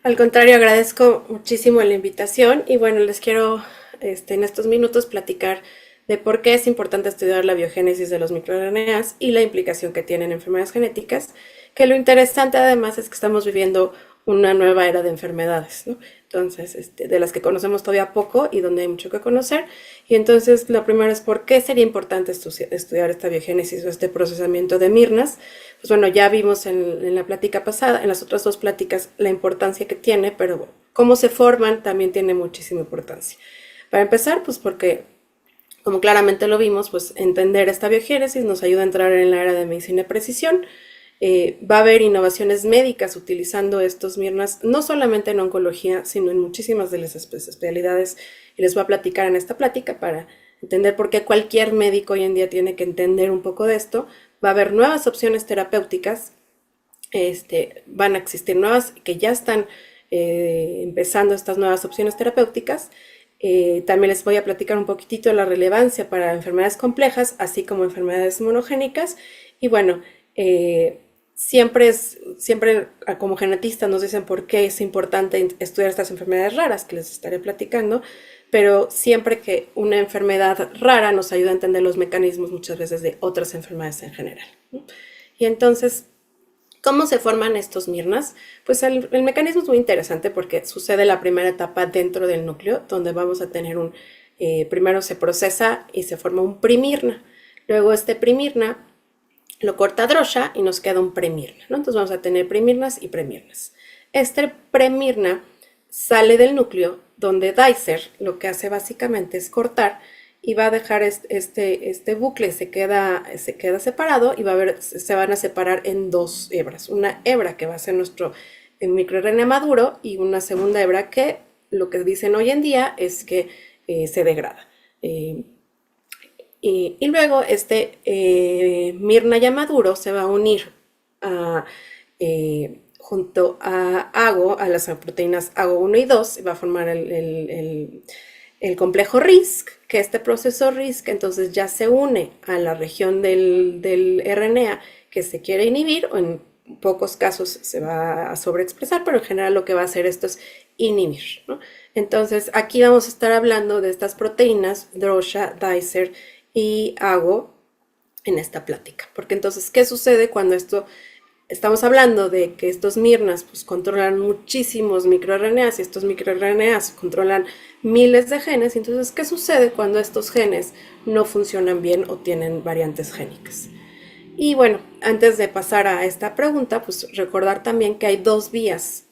Al contrario, agradezco muchísimo la invitación y bueno, les quiero en estos minutos platicar de por qué es importante estudiar la biogénesis de los microRNAs y la implicación que tienen en enfermedades genéticas, que lo interesante además es que estamos viviendo una nueva era de enfermedades, ¿no? Entonces, de las que conocemos todavía poco y donde hay mucho que conocer. Y entonces, lo primero es por qué sería importante estudiar esta biogénesis o este procesamiento de Mirnas. Pues bueno, ya vimos en la plática pasada, en las otras dos pláticas, la importancia que tiene, pero cómo se forman también tiene muchísima importancia. Para empezar, pues porque, como claramente lo vimos, pues entender esta biogénesis nos ayuda a entrar en la era de medicina de precisión. Va a haber innovaciones médicas utilizando estos mirnas, no solamente en oncología, sino en muchísimas de las especialidades. Y les voy a platicar en esta plática para entender por qué cualquier médico hoy en día tiene que entender un poco de esto. Va a haber nuevas opciones terapéuticas, van a existir nuevas que ya están empezando estas nuevas opciones terapéuticas. También les voy a platicar un poquitito de la relevancia para enfermedades complejas, así como enfermedades monogénicas. Y bueno, siempre como genetistas nos dicen por qué es importante estudiar estas enfermedades raras, que les estaré platicando, pero siempre que una enfermedad rara nos ayuda a entender los mecanismos muchas veces de otras enfermedades en general, ¿no? Y entonces, ¿cómo se forman estos mirnas? Pues el mecanismo es muy interesante porque sucede la primera etapa dentro del núcleo, donde vamos a tener primero se procesa y se forma un primirna. Luego este primirna lo corta Drosha y nos queda un premirna, ¿no? Entonces vamos a tener primirnas y premirnas. Este premirna sale del núcleo donde Dicer lo que hace básicamente es cortar y va a dejar este bucle, se queda separado y se van a separar en dos hebras. Una hebra que va a ser nuestro microRNA maduro y una segunda hebra que lo que dicen hoy en día es que se degrada. Y luego Mirna ya maduro se va a unir junto a AGO, a las proteínas AGO1 y 2, y va a formar el complejo RISC, que este proceso RISC entonces ya se une a la región del RNA que se quiere inhibir, o en pocos casos se va a sobreexpresar, pero en general lo que va a hacer esto es inhibir, ¿no? Entonces aquí vamos a estar hablando de estas proteínas, Drosha, Dicer y AGO en esta plática. Porque entonces, ¿qué sucede cuando estamos hablando de que estos mirnas pues, controlan muchísimos microRNAs y estos microRNAs controlan miles de genes? Entonces, ¿qué sucede cuando estos genes no funcionan bien o tienen variantes génicas? Y bueno, antes de pasar a esta pregunta, pues recordar también que hay dos vías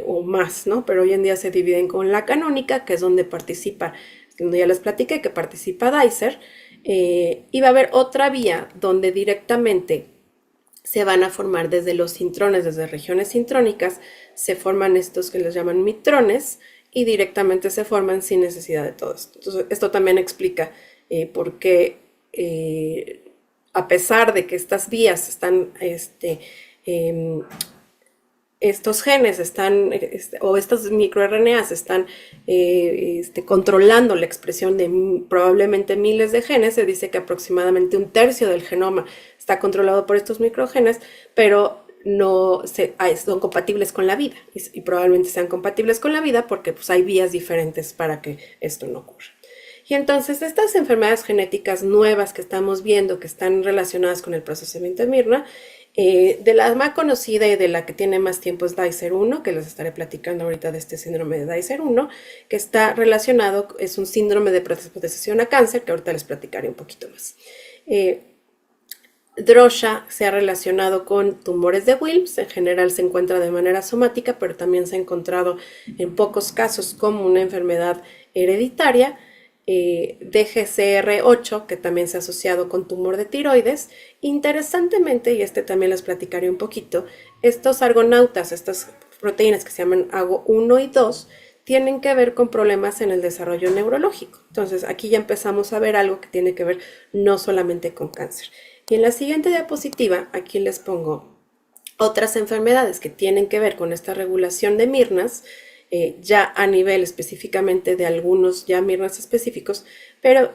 o más, ¿no? Pero hoy en día se dividen con la canónica, que es donde participa, donde ya les platiqué que participa Dicer, y va a haber otra vía donde directamente se van a formar desde los intrones, desde regiones sintrónicas, se forman estos que les llaman mitrones y directamente se forman sin necesidad de todo esto. Entonces, esto también explica por qué, a pesar de que estas vías están, estos genes están, o estos microRNAs están controlando la expresión de probablemente miles de genes. Se dice que aproximadamente un tercio del genoma está controlado por estos microgenes, pero no son compatibles con la vida y probablemente sean compatibles con la vida porque pues, hay vías diferentes para que esto no ocurra. Y entonces estas enfermedades genéticas nuevas que estamos viendo que están relacionadas con el procesamiento de Mirna, de la más conocida y de la que tiene más tiempo es Dicer 1, que les estaré platicando ahorita de este síndrome de Dicer 1, que está relacionado, es un síndrome de predisposición a cáncer, que ahorita les platicaré un poquito más. Drosha se ha relacionado con tumores de Wilms, en general se encuentra de manera somática, pero también se ha encontrado en pocos casos como una enfermedad hereditaria. DGCR8, que también se ha asociado con tumor de tiroides. Interesantemente, y también les platicaré un poquito, estos argonautas, estas proteínas que se llaman AGO1 y 2, tienen que ver con problemas en el desarrollo neurológico. Entonces, aquí ya empezamos a ver algo que tiene que ver no solamente con cáncer. Y en la siguiente diapositiva, aquí les pongo otras enfermedades que tienen que ver con esta regulación de Mirnas, ya a nivel específicamente de algunos ya mirnas específicos, pero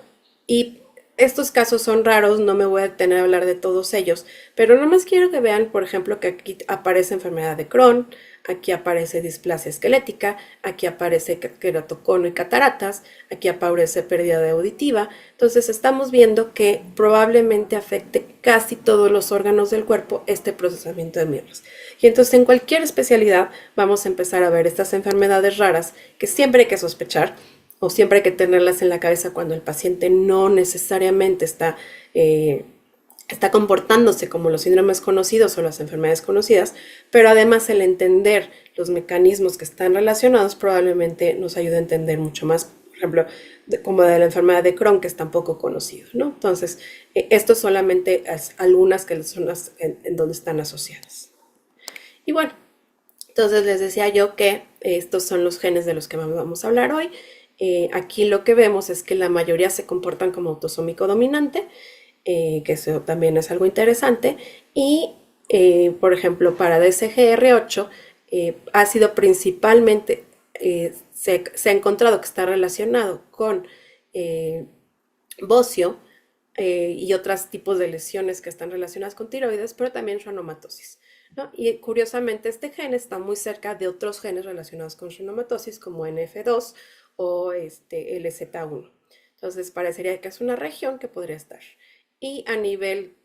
y Estos casos son raros, no me voy a detener a hablar de todos ellos, pero nomás quiero que vean, por ejemplo, que aquí aparece enfermedad de Crohn, aquí aparece displasia esquelética, aquí aparece queratocono y cataratas, aquí aparece pérdida de auditiva. Entonces estamos viendo que probablemente afecte casi todos los órganos del cuerpo este procesamiento de miembros. Y entonces en cualquier especialidad vamos a empezar a ver estas enfermedades raras que siempre hay que sospechar o siempre hay que tenerlas en la cabeza cuando el paciente no necesariamente está comportándose como los síndromes conocidos o las enfermedades conocidas, pero además el entender los mecanismos que están relacionados probablemente nos ayude a entender mucho más, por ejemplo, como de la enfermedad de Crohn, que es tan poco conocido, ¿no? Entonces, esto solamente es algunas que son las en donde están asociadas. Y bueno, entonces les decía yo que estos son los genes de los que vamos a hablar hoy. Aquí lo que vemos es que la mayoría se comportan como autosómico dominante, que eso también es algo interesante. Y, por ejemplo, para DSGR8 ha sido principalmente, se ha encontrado que está relacionado con eh, bocio y otros tipos de lesiones que están relacionadas con tiroides, pero también schwannomatosis, ¿no? Y curiosamente este gen está muy cerca de otros genes relacionados con schwannomatosis como NF2 o LZ1. Entonces parecería que es una región que podría estar. Y a nivel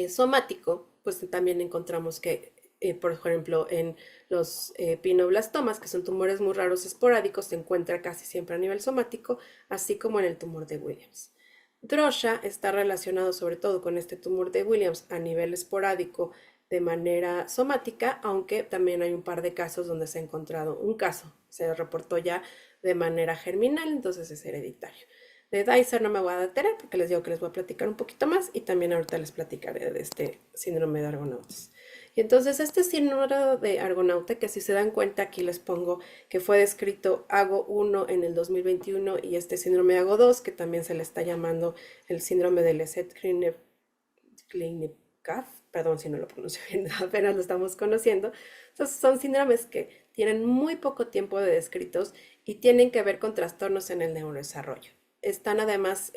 somático, pues también encontramos que, por ejemplo, en los pinoblastomas, que son tumores muy raros esporádicos, se encuentra casi siempre a nivel somático, así como en el tumor de Williams. Drosha está relacionado sobre todo con este tumor de Williams a nivel esporádico de manera somática, aunque también hay un par de casos donde se ha encontrado un caso, se reportó ya de manera germinal, entonces es hereditario. De Dicer no me voy a detener porque les digo que les voy a platicar un poquito más y también ahorita les platicaré de este síndrome de Argonautas. Y entonces este síndrome de Argonauta, que si se dan cuenta aquí les pongo que fue descrito AGO1 en el 2021 y este síndrome AGO2, que también se le está llamando el síndrome de Leset-Klinikov, perdón si no lo pronuncio bien, apenas lo estamos conociendo. Entonces son síndromes que tienen muy poco tiempo de descritos y tienen que ver con trastornos en el neurodesarrollo. Están además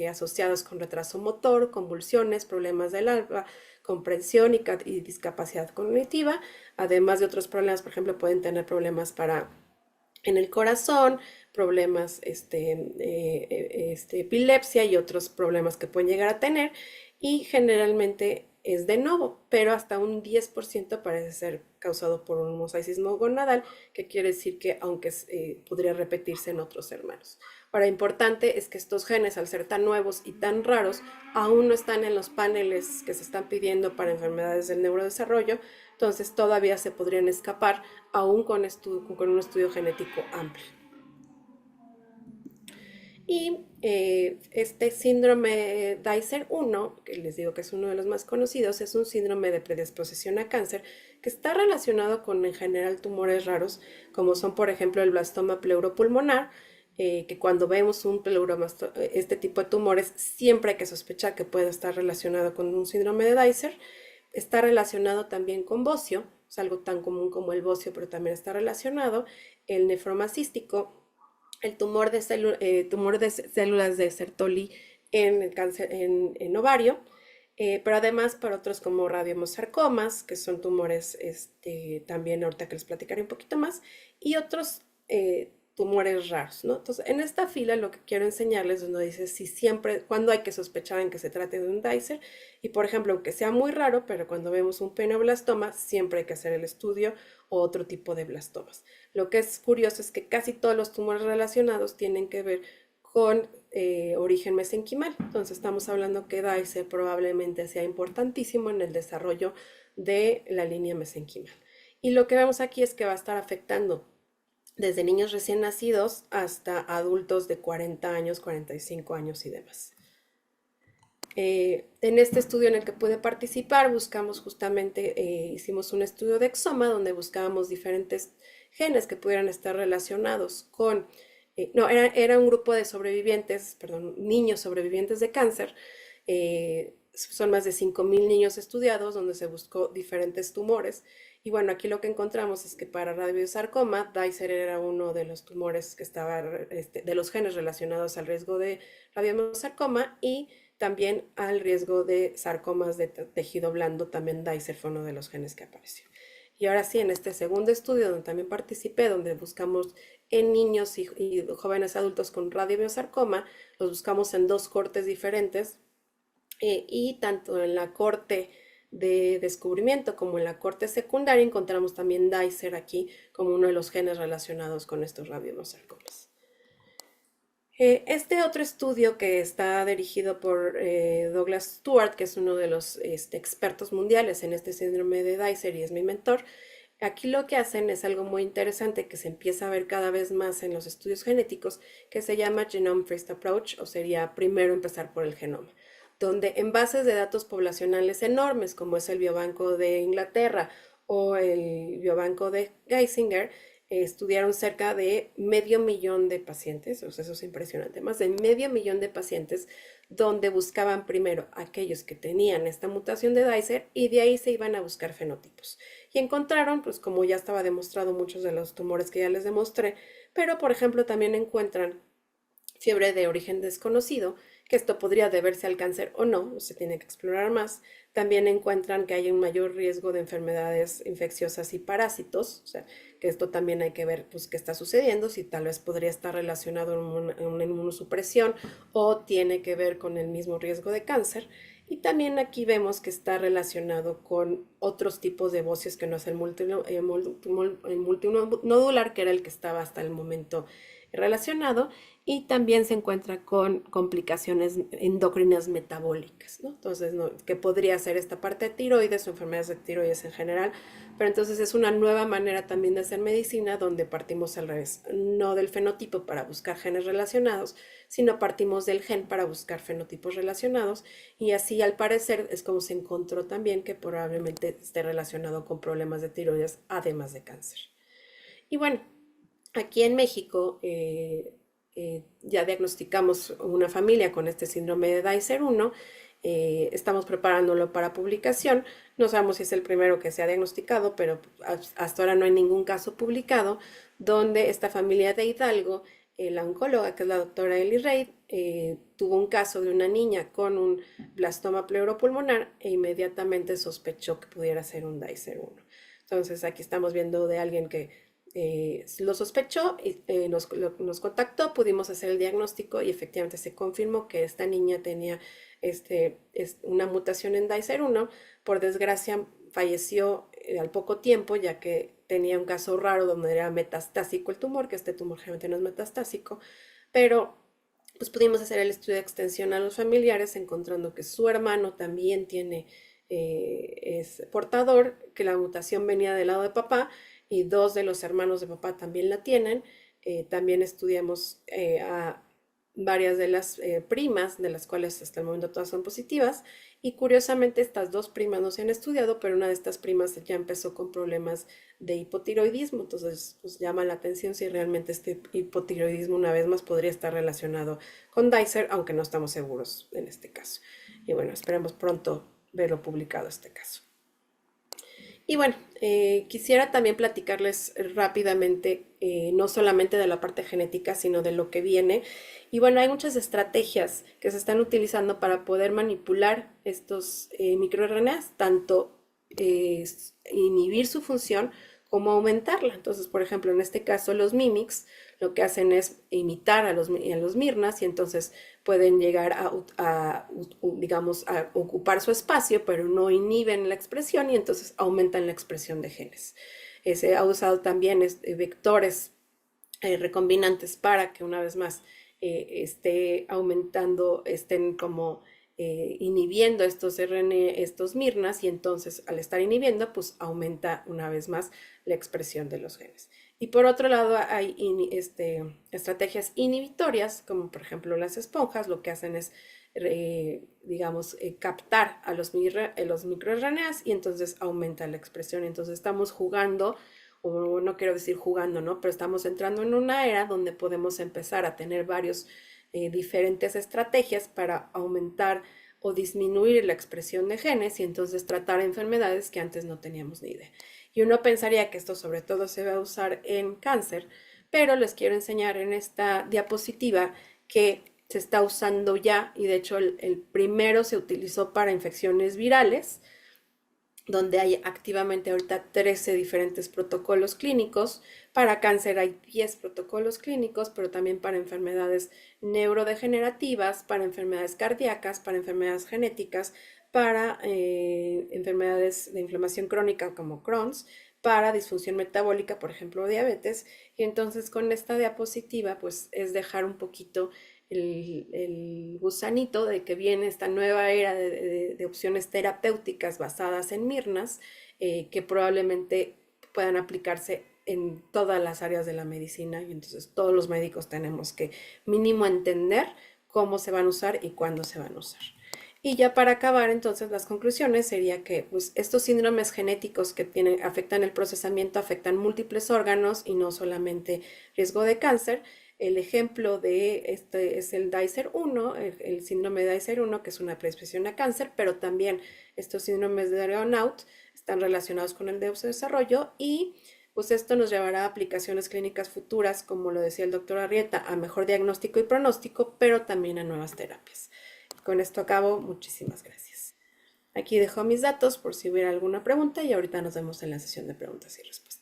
asociados con retraso motor, convulsiones, problemas del alma, comprensión y discapacidad cognitiva, además de otros problemas, por ejemplo, pueden tener problemas en el corazón, problemas, epilepsia y otros problemas que pueden llegar a tener, y generalmente es de novo, pero hasta un 10% parece ser causado por un mosaicismo gonadal, que quiere decir que aunque podría repetirse en otros hermanos. Ahora, importante es que estos genes, al ser tan nuevos y tan raros, aún no están en los paneles que se están pidiendo para enfermedades del neurodesarrollo, entonces todavía se podrían escapar aún con un estudio genético amplio. Y este síndrome Dicer 1, que les digo que es uno de los más conocidos, es un síndrome de predisposición a cáncer que está relacionado con en general tumores raros, como son por ejemplo el blastoma pleuropulmonar, que cuando vemos este tipo de tumores siempre hay que sospechar que puede estar relacionado con un síndrome de Dicer. Está relacionado también con bocio, es algo tan común como el bocio, pero también está relacionado el nefroma cístico, el tumor de células de Sertoli en el cáncer en ovario, pero además para otros como radiomosarcomas, que son tumores también ahorita que les platicaré un poquito más, y otros tumores raros, ¿no? Entonces, en esta fila lo que quiero enseñarles es donde dice si siempre, cuando hay que sospechar en que se trate de un Dicer, y por ejemplo, aunque sea muy raro, pero cuando vemos un penoblastoma, siempre hay que hacer el estudio o otro tipo de blastomas. Lo que es curioso es que casi todos los tumores relacionados tienen que ver con origen mesenquimal. Entonces estamos hablando que Dicer probablemente sea importantísimo en el desarrollo de la línea mesenquimal. Y lo que vemos aquí es que va a estar afectando desde niños recién nacidos hasta adultos de 40 años, 45 años y demás. En este estudio en el que pude participar, buscamos justamente, hicimos un estudio de exoma donde buscábamos diferentes genes que pudieran estar relacionados con, no, era un grupo de sobrevivientes, perdón, niños sobrevivientes de cáncer. Son más de 5.000 niños estudiados donde se buscó diferentes tumores Y bueno, aquí lo que encontramos es que para radiobiosarcoma, Dicer era uno de los tumores que estaba, de los genes relacionados al riesgo de radiobiosarcoma y también al riesgo de sarcomas de tejido blando, también Dicer fue uno de los genes que apareció. Y ahora sí, en este segundo estudio donde también participé, donde buscamos en niños y jóvenes adultos con radiobiosarcoma, los buscamos en dos cortes diferentes y tanto en la corte de descubrimiento como en la corte secundaria encontramos también Dicer aquí como uno de los genes relacionados con estos radiobiosarcomas. Este otro estudio que está dirigido por Douglas Stewart, que es uno de los expertos mundiales en este síndrome de Dicer y es mi mentor, aquí lo que hacen es algo muy interesante que se empieza a ver cada vez más en los estudios genéticos, que se llama Genome First Approach, o sería primero empezar por el genoma, donde en bases de datos poblacionales enormes, como es el Biobanco de Inglaterra o el Biobanco de Geisinger, estudiaron cerca de 500.000 de pacientes, o sea, eso es impresionante, más de 500.000 de pacientes, donde buscaban primero aquellos que tenían esta mutación de Dicer y de ahí se iban a buscar fenotipos. Y encontraron, pues como ya estaba demostrado, muchos de los tumores que ya les demostré, pero por ejemplo también encuentran fiebre de origen desconocido, que esto podría deberse al cáncer o no, se tiene que explorar más. También encuentran que hay un mayor riesgo de enfermedades infecciosas y parásitos, o sea, que esto también hay que ver pues qué está sucediendo, si tal vez podría estar relacionado en una inmunosupresión o tiene que ver con el mismo riesgo de cáncer. Y también aquí vemos que está relacionado con otros tipos de bocios que no es el multinodular, que era el que estaba hasta el momento relacionado, y también se encuentra con complicaciones endocrinas metabólicas, ¿no? Entonces, ¿no? Que podría ser esta parte de tiroides o enfermedades de tiroides en general, pero entonces es una nueva manera también de hacer medicina donde partimos al revés, no del fenotipo para buscar genes relacionados, sino partimos del gen para buscar fenotipos relacionados y así al parecer es como se encontró también que probablemente esté relacionado con problemas de tiroides además de cáncer. Y bueno, aquí en México ya diagnosticamos una familia con este síndrome de Dicer 1. Estamos preparándolo para publicación. No sabemos si es el primero que se ha diagnosticado, pero hasta ahora no hay ningún caso publicado donde esta familia de Hidalgo, la oncóloga, que es la doctora Eli Reid, tuvo un caso de una niña con un blastoma pleuropulmonar e inmediatamente sospechó que pudiera ser un Dicer 1. Entonces aquí estamos viendo de alguien que lo sospechó y nos contactó, pudimos hacer el diagnóstico y efectivamente se confirmó que esta niña tenía una mutación en Dicer 1. Por desgracia falleció al poco tiempo ya que tenía un caso raro donde era metastásico el tumor, que este tumor generalmente no es metastásico, pero pues pudimos hacer el estudio de extensión a los familiares encontrando que su hermano también tiene, es portador, que la mutación venía del lado de papá y dos de los hermanos de papá también la tienen. También estudiamos a varias de las primas, de las cuales hasta el momento todas son positivas, y curiosamente estas dos primas no se han estudiado, pero una de estas primas ya empezó con problemas de hipotiroidismo, entonces pues llama la atención si realmente este hipotiroidismo una vez más podría estar relacionado con Dicer, aunque no estamos seguros en este caso. Y bueno, esperemos pronto verlo publicado este caso. Y bueno, quisiera también platicarles rápidamente, no solamente de la parte genética, sino de lo que viene. Y bueno, hay muchas estrategias que se están utilizando para poder manipular estos microRNAs, tanto eh, inhibir su función como aumentarla. Entonces, por ejemplo, en este caso, los mimics lo que hacen es imitar a los mirnas y entonces pueden llegar digamos, a ocupar su espacio, pero no inhiben la expresión y entonces aumentan la expresión de genes. Se ha usado también vectores recombinantes para que una vez más esté aumentando, estén como inhibiendo estos estos mirnas y entonces al estar inhibiendo pues aumenta una vez más la expresión de los genes. Y por otro lado hay estrategias inhibitorias como por ejemplo las esponjas, lo que hacen es digamos captar a los microRNAs y entonces aumenta la expresión. Entonces estamos jugando, o no quiero decir jugando, ¿no? Pero estamos entrando en una era donde podemos empezar a tener varios diferentes estrategias para aumentar o disminuir la expresión de genes y entonces tratar enfermedades que antes no teníamos ni idea. Y uno pensaría que esto sobre todo se va a usar en cáncer, pero les quiero enseñar en esta diapositiva que se está usando ya y de hecho el primero se utilizó para infecciones virales, donde hay activamente ahorita 13 diferentes protocolos clínicos. Para cáncer hay 10 protocolos clínicos, pero también para enfermedades neurodegenerativas, para enfermedades cardíacas, para enfermedades genéticas, para enfermedades de inflamación crónica como Crohn's, para disfunción metabólica, por ejemplo, diabetes. Y entonces con esta diapositiva, pues es dejar un poquito el gusanito de que viene esta nueva era de opciones terapéuticas basadas en Mirnas, que probablemente puedan aplicarse en todas las áreas de la medicina y entonces todos los médicos tenemos que mínimo entender cómo se van a usar y cuándo se van a usar. Y ya para acabar, entonces, las conclusiones sería que pues, estos síndromes genéticos que tienen, afectan el procesamiento afectan múltiples órganos y no solamente riesgo de cáncer. El ejemplo de este es el Dicer 1, el síndrome de Dicer 1, que es una predisposición a cáncer, pero también estos síndromes de Renault están relacionados con el desarrollo y pues esto nos llevará a aplicaciones clínicas futuras, como lo decía el doctor Arrieta, a mejor diagnóstico y pronóstico, pero también a nuevas terapias. Con esto acabo, muchísimas gracias. Aquí dejo mis datos por si hubiera alguna pregunta y ahorita nos vemos en la sesión de preguntas y respuestas.